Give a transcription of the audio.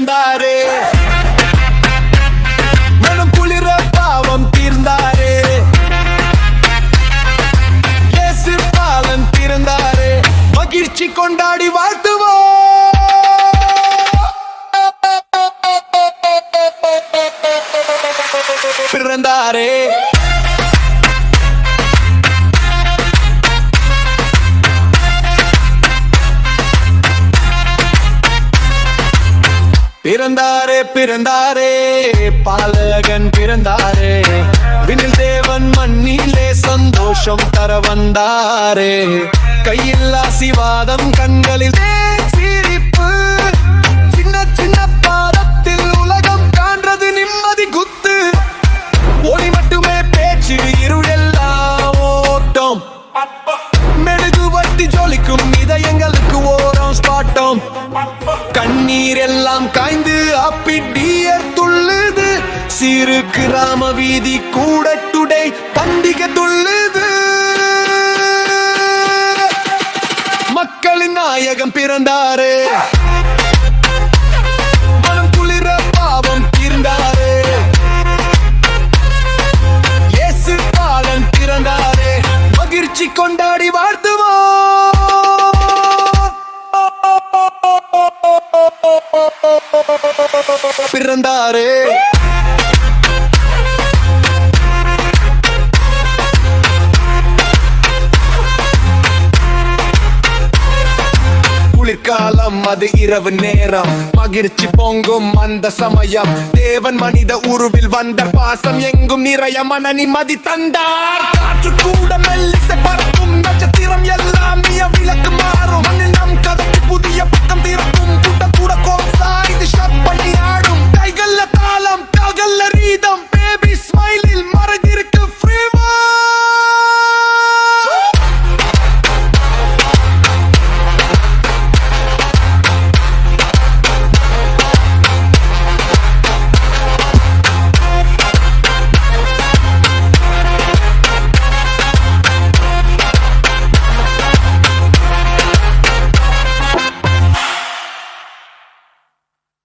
பிறந்தாரே மனம் குளிர பாவம் தீர்ந்தாரே இயேசு பாலன் பிறந்தாரே மகிழ்ச்சி கொண்டாடி வாழ்த்துவோம் பிறந்தாரே பிறந்தாரே பிறந்தாரே பாலகன் பிறந்தாரே விண்ணில் தேவன் மண்ணிலே சந்தோஷம் தர வந்தாரே கையில் ஆசீர்வாதம் கண்களில் சிரிப்பு சின்ன சின்ன பாதத்தில் உலகம் காண்றது நிம்மதி குத்து ஒளி மட்டுமே பேச்சு இருளெல்லாம் ஓட்டம் மெழுகு வட்டி ஜொலிக்கும் இதயங்களுக்கு ஓரம் ஸ்பாட்டம் கண்ணீர் எல்லாம் காய்ந்து அப்பிடியர் துள்ளுது சிறு கிராம வீதி கூட டுடே பண்டிகை துள்ளுது மக்களின் நாயகம் பிறந்தாரே மனம் குளிர பாவம் தீர்ந்தாரே இயேசு பாலன் பிறந்தாரே மகிழ்ச்சி கொண்டாடி வாழ்த்துவோம் பிறந்தாரே குளிர்காலம் அது இரவு நேரம் மகிழ்ச்சி பொங்கும் அந்த சமயம் தேவன் மனித உருவில் வந்த பாசம் எங்கும் நிறைய மன நிம்மதி தந்தார் காற்று கூட மெல்லிசை பறக்கும் நட்சத்திரம் எல்லாம் நீ விளக்கு மாறும் நம் கதைக்கு புதிய பக்கம் திறக்கும் கூட்ட கூட கோசாய்ந்து ஷட் பண்ணி